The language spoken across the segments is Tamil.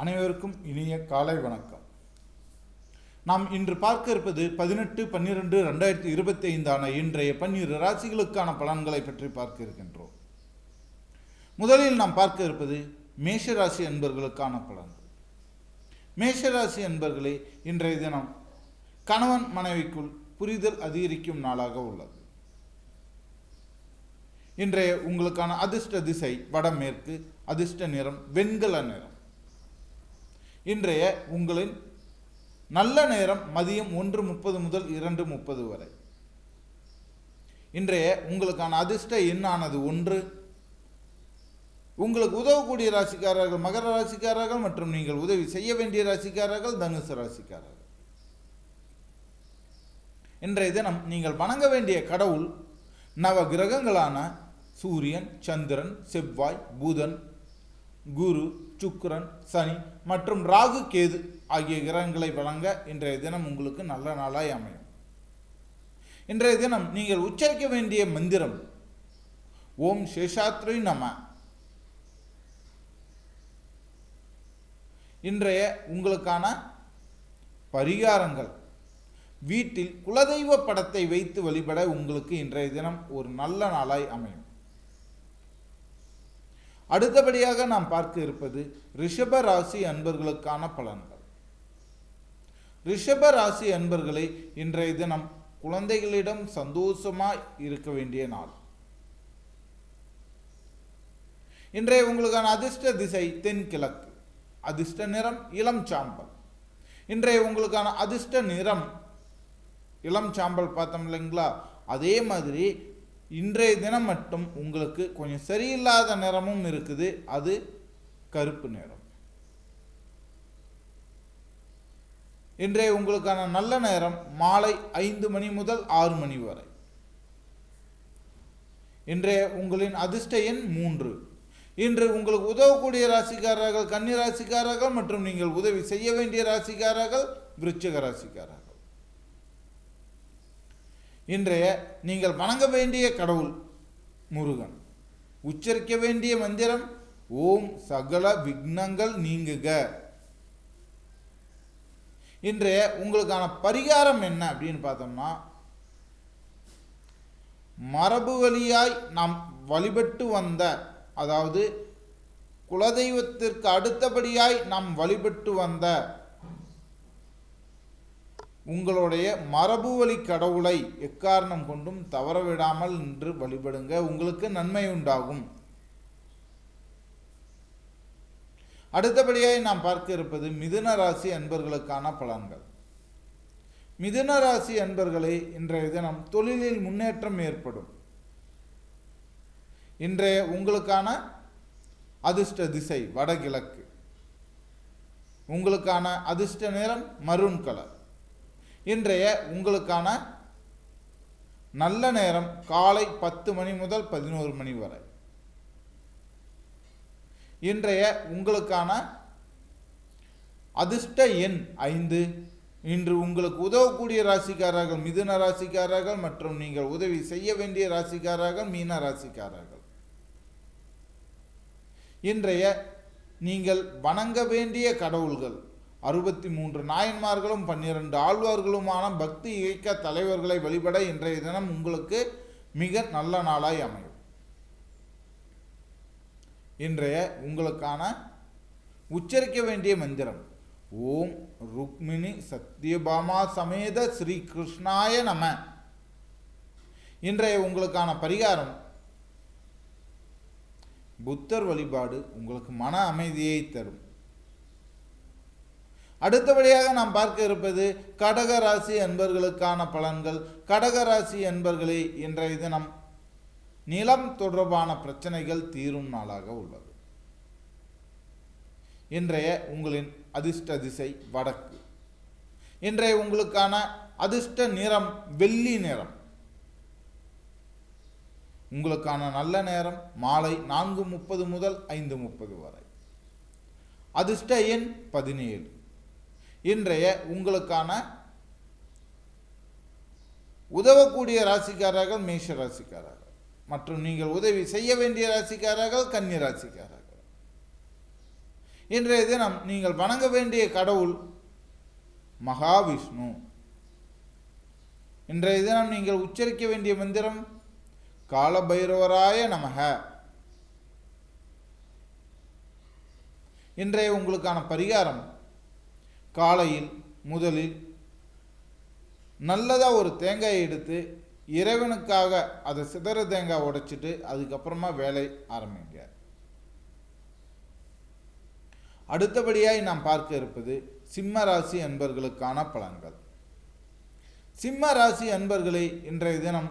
அனைவருக்கும் இனிய காலை வணக்கம். நாம் இன்று பார்க்க இருப்பது 18/12/2025 இன்றைய 12 ராசிகளுக்கான பலன்களை பற்றி பார்க்க இருக்கின்றோம். முதலில் நாம் பார்க்க இருப்பது மேஷராசி அன்பர்களுக்கான பலன்கள். மேஷராசி அன்பர்களே, இன்றைய தினம் கணவன் மனைவிக்குள் புரிதல் அதிகரிக்கும் நாளாக உள்ளது. இன்றைய உங்களுக்கான அதிர்ஷ்ட திசை வடமேற்கு, அதிர்ஷ்ட நிறம் வெண்கல நிறம். இன்றைய உங்களின் நல்ல நேரம் மதியம் 1:30 முதல் 2:30 வரை. இன்றைய உங்களுக்கான அதிர்ஷ்ட எண்ணானது 1. உங்களுக்கு உதவக்கூடிய ராசிக்காரர்கள் மகர ராசிக்காரர்கள் மற்றும் நீங்கள் உதவி செய்ய வேண்டிய ராசிக்காரர்கள் தனுசு ராசிக்காரர்கள். இன்றைய தினம் நீங்கள் வணங்க வேண்டிய கடவுள் நவ கிரகங்களான சூரியன், சந்திரன், செவ்வாய், புதன், குரு, சுக்கிரன், சனி மற்றும் ராகு, கேது ஆகிய கிரகங்களை வழங்க இன்றைய தினம் உங்களுக்கு நல்ல நாளாய் அமையும். இன்றைய தினம் நீங்கள் உச்சரிக்க வேண்டிய மந்திரம் ஓம் சேஷாத்ரி நம. இன்றைய உங்களுக்கான பரிகாரங்கள்: வீட்டில் குலதெய்வ படத்தை வைத்து வழிபட உங்களுக்கு இன்றைய தினம் ஒரு நல்ல நாளாய் அமையும். அடுத்தபடியாக நாம் பார்க்க இருப்பது ரிஷப ராசி அன்பர்களுக்கான பலன்கள். ரிஷப ராசி அன்பர்களே, இன்றைய தினம் குழந்தைகளிடம் சந்தோஷமாய் இருக்க வேண்டிய நாள். இன்றைய உங்களுக்கான அதிர்ஷ்ட திசை தென்கிழக்கு, அதிர்ஷ்ட நிறம் இளம் சாம்பல். இன்றைய உங்களுக்கான அதிர்ஷ்ட நிறம் இளம் சாம்பல் பார்த்தோம் இல்லைங்களா, அதே மாதிரி இன்றைய தினம் மட்டும் உங்களுக்கு கொஞ்சம் சரியில்லாத நிறமும் இருக்குது, அது கருப்பு நிறம். இன்றைய உங்களுக்கான நல்ல நேரம் மாலை 5 மணி முதல் 6 மணி வரை. இன்றைய உங்களின் அதிர்ஷ்ட எண் 3. இன்று உங்களுக்கு உதவக்கூடிய ராசிக்காரர்கள் கன்னி ராசிக்காரர்கள் மற்றும் நீங்கள் உதவி செய்ய வேண்டிய ராசிக்காரர்கள் விருச்சிக ராசிக்காரர்கள். இன்றைய நீங்கள் வணங்க வேண்டிய கடவுள் முருகன். உச்சரிக்க வேண்டிய மந்திரம் ஓம் சகல விக்னங்கள் நீங்குக. இன்றைய உங்களுக்கான பரிகாரம் என்ன அப்படின்னு பார்த்தோம்னா, மரபு வழியாய் நாம் வழிபட்டு வந்த, அதாவது குலதெய்வத்திற்கு அடுத்தபடியாய் நாம் வழிபட்டு வந்த உங்களுடைய மரபு வழி கடவுளை எக்காரணம் கொண்டும் தவறவிடாமல் நின்று வழிபடுங்க, உங்களுக்கு நன்மை உண்டாகும். அடுத்தபடியாக நாம் பார்க்க இருப்பது மிதுன ராசி அன்பர்களுக்கான பலன்கள். மிதுன ராசி அன்பர்களே, இன்றைய தினம் தொழிலில் முன்னேற்றம் ஏற்படும். இன்றைய உங்களுக்கான அதிர்ஷ்ட திசை வடகிழக்கு. உங்களுக்கான அதிர்ஷ்ட நிறம் மரூன் கலர். இன்றைய உங்களுக்கான நல்ல நேரம் காலை 10 மணி முதல் 11 மணி வரை. இன்றைய உங்களுக்கான அதிர்ஷ்ட எண் 5. இன்று உங்களுக்கு உதவக்கூடிய ராசிக்காரர்கள் மிதுன ராசிக்காரர்கள் மற்றும் நீங்கள் உதவி செய்ய வேண்டிய ராசிக்காரர்கள் மீன ராசிக்காரர்கள். இன்றைய நீங்கள் வணங்க வேண்டிய கடவுள்கள் 63 நாயன்மார்களும் 12 ஆழ்வார்களுமான பக்தி இயக்க தலைவர்களை வழிபட இன்றைய தினம் உங்களுக்கு மிக நல்ல நாளாய் அமையும். இன்றைய உங்களுக்கான உச்சரிக்க வேண்டிய மந்திரம் ஓம் ருக்மிணி சத்யபாமா சமேத ஸ்ரீ கிருஷ்ணாய நம. இன்றைய உங்களுக்கான பரிகாரம் புத்தர் வழிபாடு உங்களுக்கு மன அமைதியை தரும். அடுத்தபடியாக நாம் பார்க்க இருப்பது கடகராசி அன்பர்களுக்கான பலன்கள். கடகராசி அன்பர்களே, இன்றைய தினம் நிலம் தொடர்பான பிரச்சனைகள் தீரும் நாளாக உள்ளது. இன்றைய உங்களின் அதிர்ஷ்ட திசை வடக்கு. இன்றைய உங்களுக்கான அதிர்ஷ்ட நிறம் வெள்ளி நிறம். உங்களுக்கான நல்ல நேரம் மாலை 4:30 முதல் 5:30 வரை. அதிர்ஷ்ட எண் 17. இன்றைய உங்களுக்கான உதவக்கூடிய ராசிக்காரர்கள் மேஷ ராசிக்காரர்கள் மற்றும் நீங்கள் உதவி செய்ய வேண்டிய ராசிக்காரர்கள் கன்னி ராசிக்காரர்கள். இன்றைய தினம் நீங்கள் வணங்க வேண்டிய கடவுள் மகாவிஷ்ணு. இன்றைய தினம் நீங்கள் உச்சரிக்க வேண்டிய மந்திரம் கால பைரவராய நமக. இன்றைய உங்களுக்கான பரிகாரம், காலையில் முதலில் நல்லதாக ஒரு தேங்காயை எடுத்து இறைவனுக்காக அதை சிதற தேங்காய் உடைச்சிட்டு அதுக்கப்புறமா வேலை ஆரம்பிங்க. அடுத்தபடியாய் நாம் பார்க்க இருப்பது சிம்ம ராசி அன்பர்களுக்கான பலன்கள். சிம்ம ராசி அன்பர்களே, இன்றைய தினம்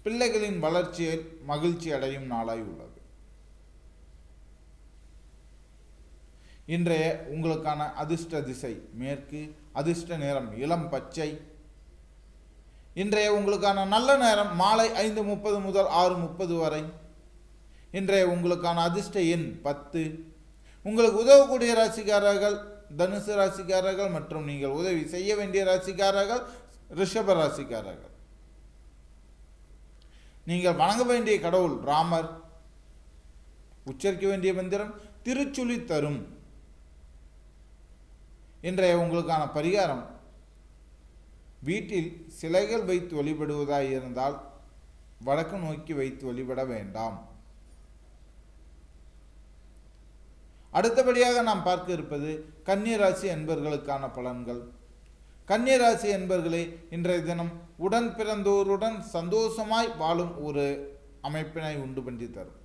பிள்ளைகளின் வளர்ச்சியில் மகிழ்ச்சி அடையும் நாளாய் உள்ளது. இன்றைய உங்களுக்கான அதிர்ஷ்ட திசை மேற்கு, அதிர்ஷ்ட நிறம் இளம் பச்சை. இன்றைய உங்களுக்கான நல்ல நேரம் மாலை 5:30 முதல் 6:30 வரை. இன்றைய உங்களுக்கான அதிர்ஷ்ட எண் 10. உங்களுக்கு உதவக்கூடிய ராசிக்காரர்கள் தனுசு ராசிக்காரர்கள் மற்றும் நீங்கள் உதவி செய்ய வேண்டிய ராசிக்காரர்கள் ரிஷப ராசிக்காரர்கள். நீங்கள் வணங்க வேண்டிய கடவுள் ராமர். உச்சரிக்க வேண்டிய மந்திரம் திருச்சுழி தரும். இன்றைய உங்களுக்கான பரிகாரம், வீட்டில் சிலைகள் வைத்து வழிபடுவதாய் இருந்தால் வடக்கு நோக்கி வைத்து வழிபட வேண்டாம். அடுத்தபடியாக நாம் பார்க்க இருப்பது கன்னிராசி அன்பர்களுக்கான பலன்கள். கன்னிராசி அன்பர்களே, இன்றைய தினம் உடன் பிறந்தோருடன் சந்தோஷமாய் வாழும் ஒரு அமைப்பினை உண்டு பண்ணி தரும்.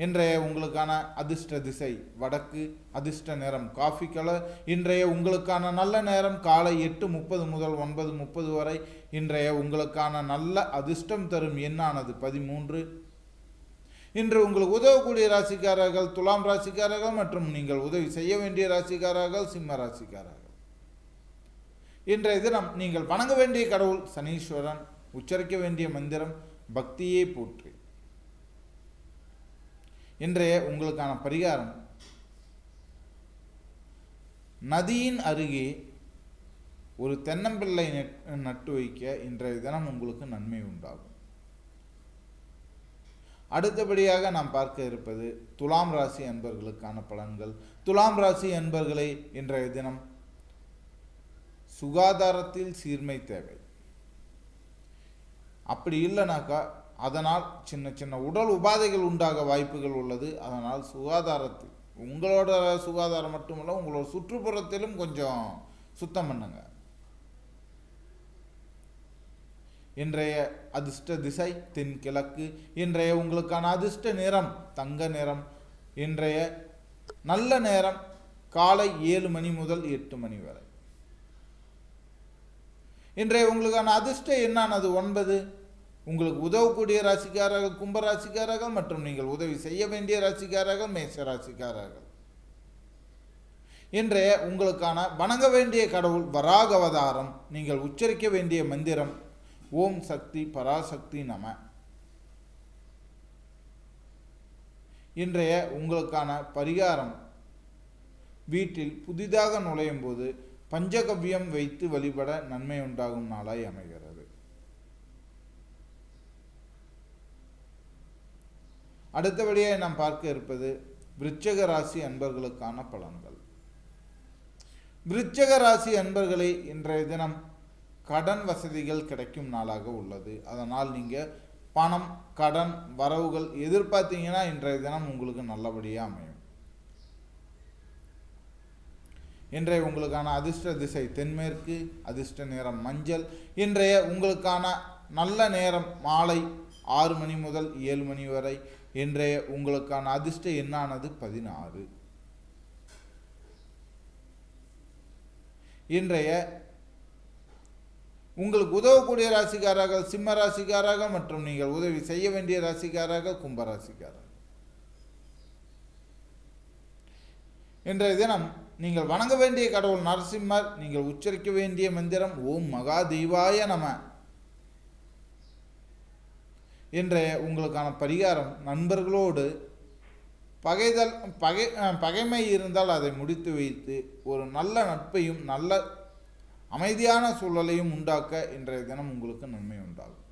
இன்றைய உங்களுக்கான அதிர்ஷ்ட திசை வடக்கு, அதிர்ஷ்ட நிறம் காஃபி கலர். இன்றைய உங்களுக்கான நல்ல நேரம் காலை 8:30 முதல் 9:30 வரை. இன்றைய உங்களுக்கான நல்ல அதிர்ஷ்டம் தரும் எண்ணானது 13. இன்று உங்களுக்கு உதவக்கூடிய ராசிக்காரர்கள் துலாம் ராசிக்காரர்கள் மற்றும் நீங்கள் உதவி செய்ய வேண்டிய ராசிக்காரர்கள் சிம்ம ராசிக்காரர்கள். இன்றைய தினம் நீங்கள் வணங்க வேண்டிய கடவுள் சனீஸ்வரன். உச்சரிக்க வேண்டிய மந்திரம் பக்தியே போற்றி. இன்றைய உங்களுக்கான பரிகாரம், நதியின் அருகே ஒரு தென்னம்பிள்ளை நட்டு வைக்க இன்றைய தினம் உங்களுக்கு நன்மை உண்டாகும். அடுத்தபடியாக நாம் பார்க்க இருப்பது துலாம் ராசி அன்பர்களுக்கான பலன்கள். துலாம் ராசி அன்பர்களே, இன்றைய தினம் சுகாதாரத்தில் சீர்மை தேவை. அப்படி இல்லைனாக்கா அதனால் சின்ன சின்ன உடல் உபாதைகள் உண்டாக வாய்ப்புகள் உள்ளது. அதனால் சுகாதாரத்தில் உங்களோட சுகாதாரம் மட்டுமல்ல, உங்களோட சுற்றுப்புறத்திலும் கொஞ்சம் சுத்தம் பண்ணுங்க. இன்றைய அதிர்ஷ்ட திசை தென்கிழக்கு. இன்றைய உங்களுக்கான அதிர்ஷ்ட நிறம் தங்க நிறம். இன்றைய நல்ல நேரம் காலை 7 மணி முதல் 8 மணி வரை. இன்றைய உங்களுக்கான அதிர்ஷ்ட எண்ணானது 9. உங்களுக்கு உதவக்கூடிய ராசிக்காரர்கள் கும்ப ராசிக்காரர்கள் மற்றும் நீங்கள் உதவி செய்ய வேண்டிய ராசிக்காரர்கள் மேஷ ராசிக்காரர்கள். இன்றைய உங்களுக்கான வணங்க வேண்டிய கடவுள் வராக அவதாரம். நீங்கள் உச்சரிக்க வேண்டிய மந்திரம் ஓம் சக்தி பராசக்தி நம. இன்றைய உங்களுக்கான பரிகாரம், வீட்டில் புதிதாக நுழையும் போது பஞ்சகவ்யம் வைத்து வழிபட நன்மை உண்டாகும் நாளாய் அமைகிறது. அடுத்தபடியாக நாம் பார்க்க இருப்பது விருச்சிக ராசி அன்பர்களுக்கான பலன்கள். விருச்சிக ராசி அன்பர்களே, இன்றைய தினம் கடன் வசதிகள் கிடைக்கும் நாளாக உள்ளது. அதனால் நீங்கள் பணம் கடன் வரவுகள் எதிர்பார்த்தீங்கன்னா இன்றைய தினம் உங்களுக்கு நல்லபடியாக அமையும். இன்றைய உங்களுக்கான அதிர்ஷ்ட திசை தென்மேற்கு, அதிர்ஷ்ட நேரம் மஞ்சள். இன்றைய உங்களுக்கான நல்ல நேரம் மாலை 6 மணி முதல் 7 மணி வரை. இன்றைய உங்களுக்கான அதிர்ஷ்ட எண்ணானது 16. இன்றைய உங்களுக்கு உதவக்கூடிய ராசிக்காரர்கள் சிம்ம ராசிக்காரர்கள் மற்றும் நீங்கள் உதவி செய்ய வேண்டிய ராசிக்காரர்கள் கும்பராசிக்காரர்கள். இன்றைய தினம் நீங்கள் வணங்க வேண்டிய கடவுள் நரசிம்மர். நீங்கள் உச்சரிக்க வேண்டிய மந்திரம் ஓம் மகா தெய்வாய நம. இன்றைய உங்களுக்கான பரிகாரம், நண்பர்களோடு பகைமை இருந்தால் அதை முடித்து வைத்து ஒரு நல்ல நட்பையும் நல்ல அமைதியான சூழலையும் உண்டாக்க இன்றைய தினம் உங்களுக்கு நன்மை உண்டாகும்.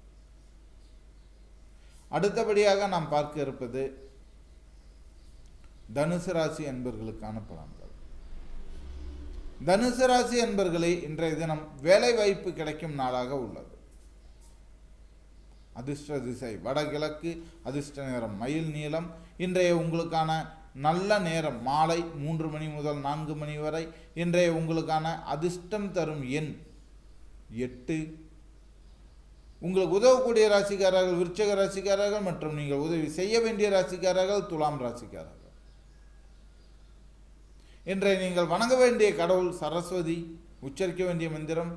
அடுத்தபடியாக நாம் பார்க்க இருப்பது தனுசு ராசி அன்பர்களுக்கான பலன்கள். தனுசு ராசி அன்பர்களே, இன்றைய தினம் வேலை வாய்ப்பு கிடைக்கும் நாளாக உள்ளது. அதிர்ஷ்ட திசை வடகிழக்கு, அதிர்ஷ்ட நேரம் மயில் நீளம். இன்றைய உங்களுக்கான நல்ல நேரம் மாலை 3 மணி முதல் 4 மணி வரை. இன்றைய உங்களுக்கான அதிர்ஷ்டம் தரும் எண் 8. உங்களுக்கு உதவக்கூடிய ராசிக்காரர்கள் விருச்சிக ராசிக்காரர்கள் மற்றும் நீங்கள் உதவி செய்ய வேண்டிய ராசிக்காரர்கள் துலாம் ராசிக்காரர்கள். இன்றைய நீங்கள் வணங்க வேண்டிய கடவுள் சரஸ்வதி. உச்சரிக்க வேண்டிய மந்திரம்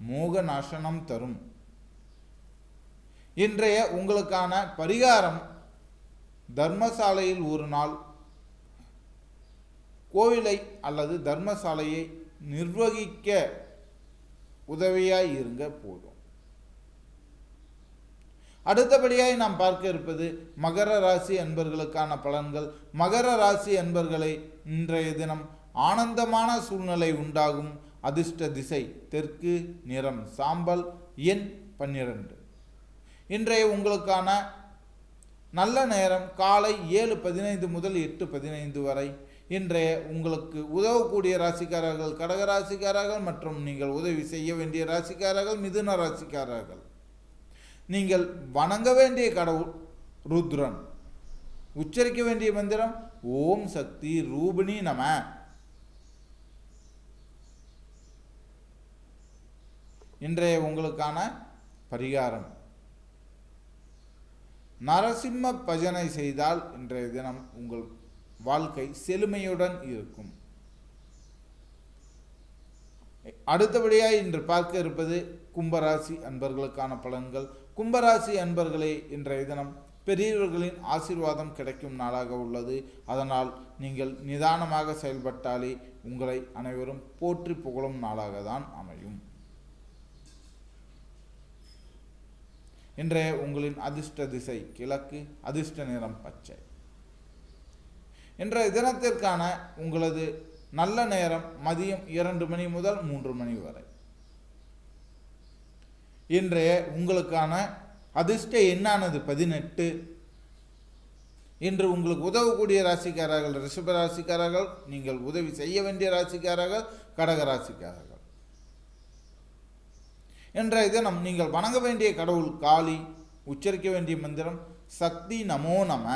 மோக நாசனம் தரும். இன்றைய உங்களுக்கான பரிகாரம் தர்மசாலையில் ஒரு நாள் கோவிலை அல்லது தர்மசாலையை நிர்வகிக்க உதவியாய் இருங்க போதும். அடுத்தபடியாய் நாம் பார்க்க இருப்பது மகர ராசி அன்பர்களுக்கான பலன்கள். மகர ராசி அன்பர்களை, இன்றைய தினம் ஆனந்தமான சூழ்நிலை உண்டாகும். அதிர்ஷ்ட திசை தெற்கு, நிறம் சாம்பல், எண் 12. இன்றைய உங்களுக்கான நல்ல நேரம் காலை 7:15 முதல் 8:15 வரை. இன்றைய உங்களுக்கு உதவக்கூடிய ராசிக்காரர்கள் கடகராசிக்காரர்கள் மற்றும் நீங்கள் உதவி செய்ய வேண்டிய ராசிக்காரர்கள் மிதுன ராசிக்காரர்கள். நீங்கள் வணங்க வேண்டிய கடவுள் ருத்ரன். உச்சரிக்க வேண்டிய மந்திரம் ஓம் சக்தி ரூபிணி நம. இன்றைய உங்களுக்கான பரிகாரம் நரசிம்ம பஜனை செய்தால் இன்றைய தினம் உங்கள் வாழ்க்கை செழுமையுடன் இருக்கும். அடுத்தபடியாக இன்று பார்க்க இருப்பது கும்பராசி அன்பர்களுக்கான பலன்கள். கும்பராசி அன்பர்களே, இன்றைய தினம் பெரியவர்களின் ஆசீர்வாதம் கிடைக்கும் நாளாக உள்ளது. அதனால் நீங்கள் நிதானமாக செயல்பட்டாலே உங்களை அனைவரும் போற்றி புகழும் நாளாக தான் அமையும். இன்றைய உங்களின் அதிர்ஷ்ட திசை கிழக்கு, அதிர்ஷ்ட நிறம் பச்சை. இன்றைய தினத்திற்கான உங்களது நல்ல நேரம் மதியம் 2 மணி முதல் 3 மணி வரை. இன்றைய உங்களுக்கான அதிர்ஷ்ட எண்ணானது 18. இன்று உங்களுக்கு உதவக்கூடிய ராசிக்காரர்கள் ரிஷப ராசிக்காரர்கள், நீங்கள் உதவி செய்ய வேண்டிய ராசிக்காரர்கள் கடக ராசிக்காரர்கள். இன்றைய தினம் நீங்கள் வணங்க வேண்டிய கடவுள் காளி. உச்சரிக்க வேண்டிய மந்திரம் சக்தி நமோ நம.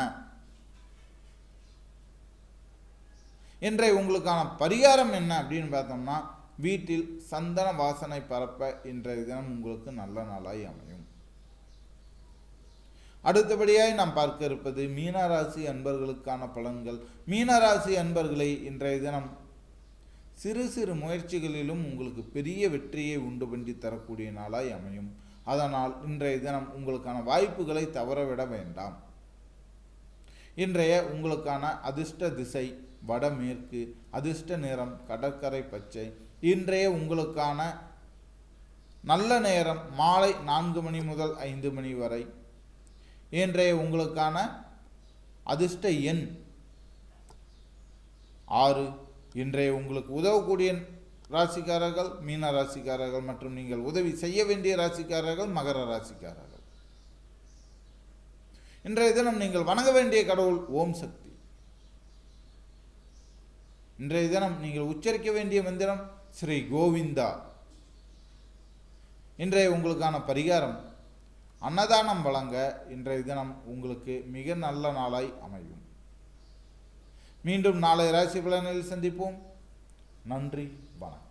இன்றைய உங்களுக்கான பரிகாரம் என்ன அப்படின்னு பார்த்தோம்னா, வீட்டில் சந்தன வாசனை பரப்ப இன்றைய தினம் உங்களுக்கு நல்ல நாளாய் அமையும். அடுத்தபடியாய் நாம் பார்க்க இருப்பது மீனராசி அன்பர்களுக்கான பலன்கள். மீனராசி அன்பர்களை, இன்றைய தினம் சிறு சிறு முயற்சிகளிலும் உங்களுக்கு பெரிய வெற்றியை உண்டு பண்ணி தரக்கூடிய நாளாய் அமையும். அதனால் இன்றைய தினம் உங்களுக்கான வாய்ப்புகளை தவறவிட வேண்டாம். இன்றைய உங்களுக்கான அதிர்ஷ்ட திசை வடமேற்கு, அதிர்ஷ்ட நிறம் கடற்கரை பச்சை. இன்றைய உங்களுக்கான நல்ல நேரம் மாலை 4 மணி முதல் 5 மணி வரை. இன்றைய உங்களுக்கான அதிர்ஷ்ட எண் 6. இன்றைய உங்களுக்கு உதவக்கூடிய ராசிக்காரர்கள் மீன ராசிக்காரர்கள் மற்றும் நீங்கள் உதவி செய்ய வேண்டிய ராசிக்காரர்கள் மகர ராசிக்காரர்கள். இன்றைய தினம் நீங்கள் வணங்க வேண்டிய கடவுள் ஓம் சக்தி. இன்றைய தினம் நீங்கள் உச்சரிக்க வேண்டிய மந்திரம் ஸ்ரீ கோவிந்தா. இன்றைய உங்களுக்கான பரிகாரம் அன்னதானம் வழங்க இன்றைய தினம் உங்களுக்கு மிக நல்ல நாளாய் அமையும். மீண்டும் நாளை ராசி பலனில் சந்திப்போம். நன்றி, வணக்கம்.